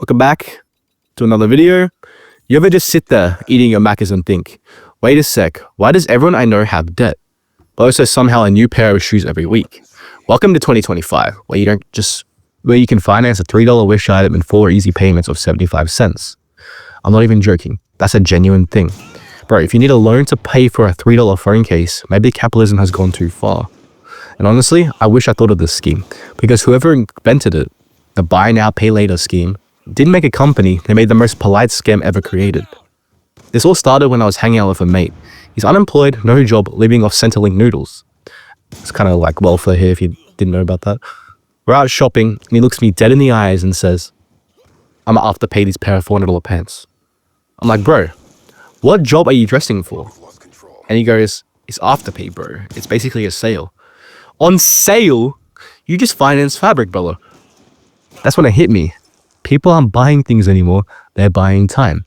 Welcome back to another video. You ever just sit there eating your Maccas and think, wait a sec, why does everyone I know have debt, but also somehow a new pair of shoes every week? Welcome to 2025, where you can finance a $3 Wish item in 4 easy payments of 75 cents. I'm not even joking. That's a genuine thing. Bro, if you need a loan to pay for a $3 phone case, maybe capitalism has gone too far. And honestly, I wish I thought of this scheme, because whoever invented it, the buy now, pay later scheme, didn't make a company, they made the most polite scam ever created. This all started when I was hanging out with a mate. He's unemployed, no job, living off Centrelink noodles. It's kind of like welfare here if you didn't know about that. We're out shopping and he looks me dead in the eyes and says, I'm gonna Afterpay these pair of $400 pants. I'm like, bro, what job are you dressing for? And he goes, it's Afterpay, bro. It's basically a sale. On sale? You just finance fabric, brother. That's when it hit me. People aren't buying things anymore, they're buying time.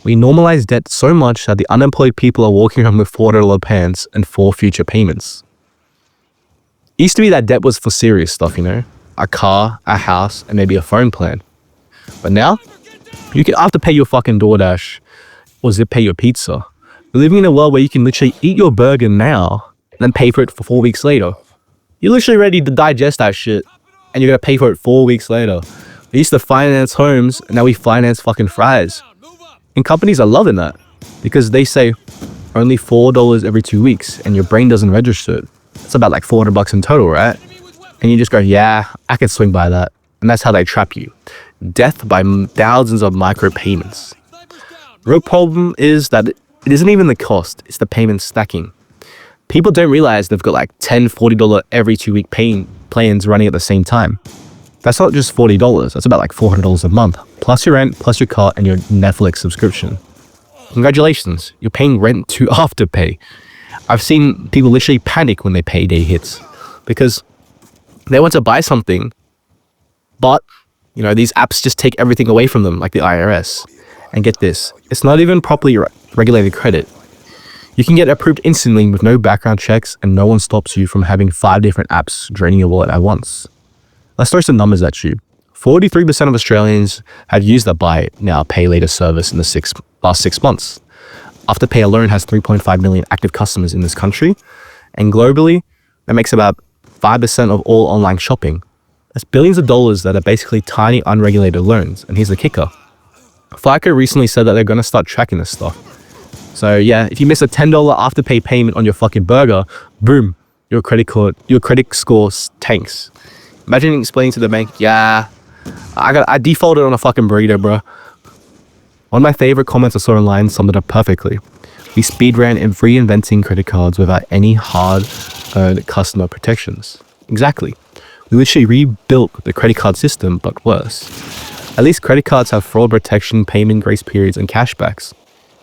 We normalize debt so much that the unemployed people are walking around with $400 pants and 4 future payments. It used to be that debt was for serious stuff, you know? A car, a house, and maybe a phone plan. But now, you can Afterpay your fucking DoorDash or Zip pay your pizza. We're living in a world where you can literally eat your burger now and then pay for it for 4 weeks later. You're literally ready to digest that shit and you're gonna pay for it 4 weeks later. We used to finance homes, and now we finance fucking fries. And companies are loving that because they say only $4 every 2 weeks and your brain doesn't register it. It's about like $400 in total, right? And you just go, yeah, I can swing by that. And that's how they trap you. Death by thousands of micro payments. The real problem is that it isn't even the cost, it's the payment stacking. People don't realize they've got like $10, $40 every 2 week plans running at the same time. That's not just $40, that's about like $400 a month, plus your rent, plus your car, and your Netflix subscription. Congratulations, you're paying rent to Afterpay. I've seen people literally panic when their payday hits because they want to buy something, but you know, these apps just take everything away from them, like the IRS. And get this, it's not even properly regulated credit. You can get approved instantly with no background checks and no one stops you from having 5 different apps draining your wallet at once. Let's throw some numbers at you. 43% of Australians have used the buy now, pay later service in the last 6 months. Afterpay alone has 3.5 million active customers in this country, and globally, that makes about 5% of all online shopping. That's billions of dollars that are basically tiny unregulated loans. And here's the kicker. FICO recently said that they're going to start tracking this stuff. So yeah, if you miss a $10 Afterpay payment on your fucking burger, boom, your credit score tanks. Imagine explaining to the bank, yeah, I defaulted on a fucking burrito, bro. One of my favorite comments I saw online summed it up perfectly. We speedran in reinventing credit cards without any hard-earned customer protections. Exactly. We literally rebuilt the credit card system, but worse. At least credit cards have fraud protection, payment grace periods, and cashbacks.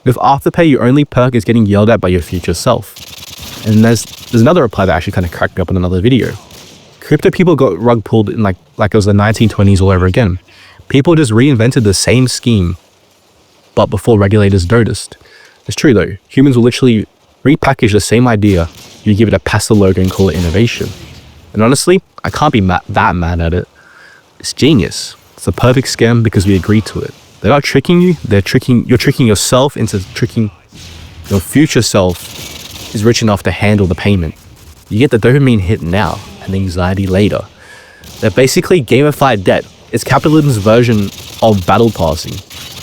With Afterpay, your only perk is getting yelled at by your future self. And there's another reply that actually kind of cracked me up in another video. Crypto people got rug pulled in like it was the 1920s all over again. People just reinvented the same scheme, but before regulators noticed. It's true though, humans will literally repackage the same idea, you give it a pastel logo and call it innovation. And honestly, I can't be that mad at it. It's genius. It's a perfect scam because we agreed to it. They're not tricking you, you're tricking yourself into tricking your future self is rich enough to handle the payment. You get the dopamine hit now and anxiety later. They're basically gamified debt. It's capitalism's version of battle passing.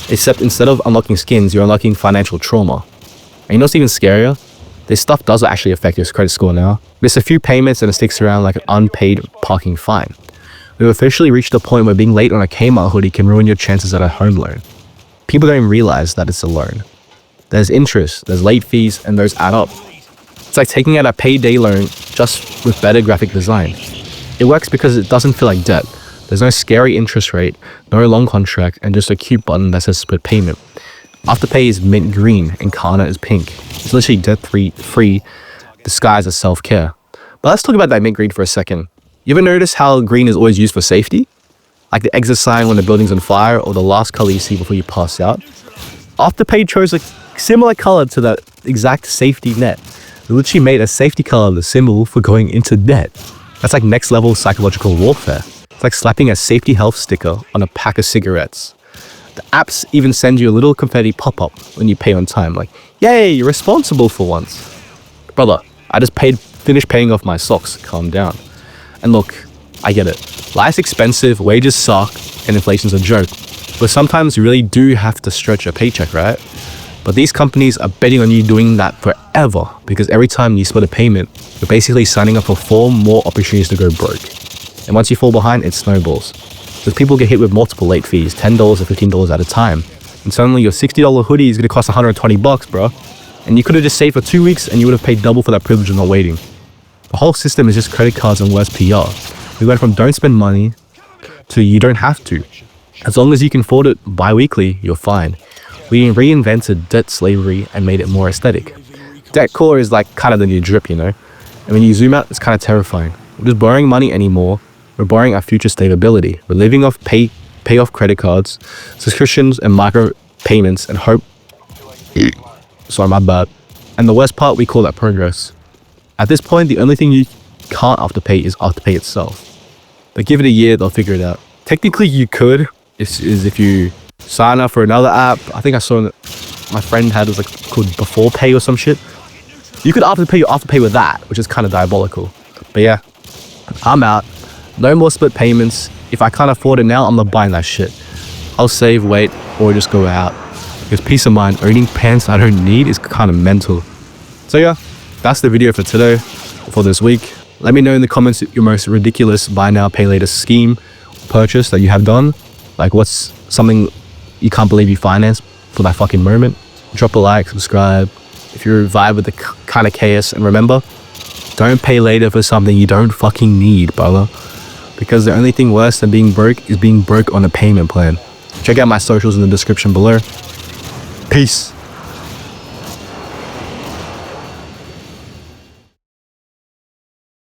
Except instead of unlocking skins, you're unlocking financial trauma. And you know what's even scarier? This stuff does actually affect your credit score now. Miss a few payments and it sticks around like an unpaid parking fine. We've officially reached a point where being late on a Kmart hoodie can ruin your chances at a home loan. People don't even realize that it's a loan. There's interest, there's late fees, and those add up. It's like taking out a payday loan just with better graphic design. It works because it doesn't feel like debt. There's no scary interest rate, no long contract, and just a cute button that says split payment. Afterpay is mint green and Klarna is pink. It's literally debt-free, disguised as self-care. But let's talk about that mint green for a second. You ever notice how green is always used for safety? Like the exit sign when the building's on fire or the last color you see before you pass out? Afterpay chose a similar color to that exact safety net. They literally made a safety color the symbol for going into debt. That's like next level psychological warfare. It's like slapping a safety health sticker on a pack of cigarettes. The apps even send you a little confetti pop-up when you pay on time. Like, yay, you're responsible for once. Brother, I just finished paying off my socks. Calm down. And look, I get it. Life's expensive, wages suck, and inflation's a joke. But sometimes you really do have to stretch a paycheck, right? But these companies are betting on you doing that forever, because every time you split a payment, you're basically signing up for 4 more opportunities to go broke. And once you fall behind, it snowballs. Because people get hit with multiple late fees, $10 or $15 at a time. And suddenly your $60 hoodie is going to cost $120, bro. And you could have just saved for 2 weeks and you would have paid double for that privilege of not waiting. The whole system is just credit cards and worse PR. We went from don't spend money to you don't have to. As long as you can afford it bi-weekly, you're fine. We reinvented debt slavery and made it more aesthetic. Debt core is like kind of the new drip, you know? And when you zoom out, it's kind of terrifying. We're just borrowing money anymore. We're borrowing our future stability. We're living off pay off credit cards, subscriptions and micro payments and hope. Sorry, my bad. And the worst part, we call that progress. At this point, the only thing you can't Afterpay is Afterpay itself. But give it a year, they'll figure it out. Technically, you could, is if you sign up for another app. I think I saw that my friend had, it was like called Before Pay or some shit. You could Afterpay with that, which is kind of diabolical. But yeah, I'm out. No more split payments. If I can't afford it now, I'm not buying that shit. I'll save, wait, or just go out. Because peace of mind, owning pants I don't need is kind of mental. So yeah, that's the video for today, for this week. Let me know in the comments your most ridiculous buy now, pay later scheme purchase that you have done. Like what's something you can't believe you financed for that fucking moment. Drop a like, subscribe if you're vibe with the kind of chaos. And remember, don't pay later for something you don't fucking need, brother. Because the only thing worse than being broke is being broke on a payment plan. Check out my socials in the description below. Peace.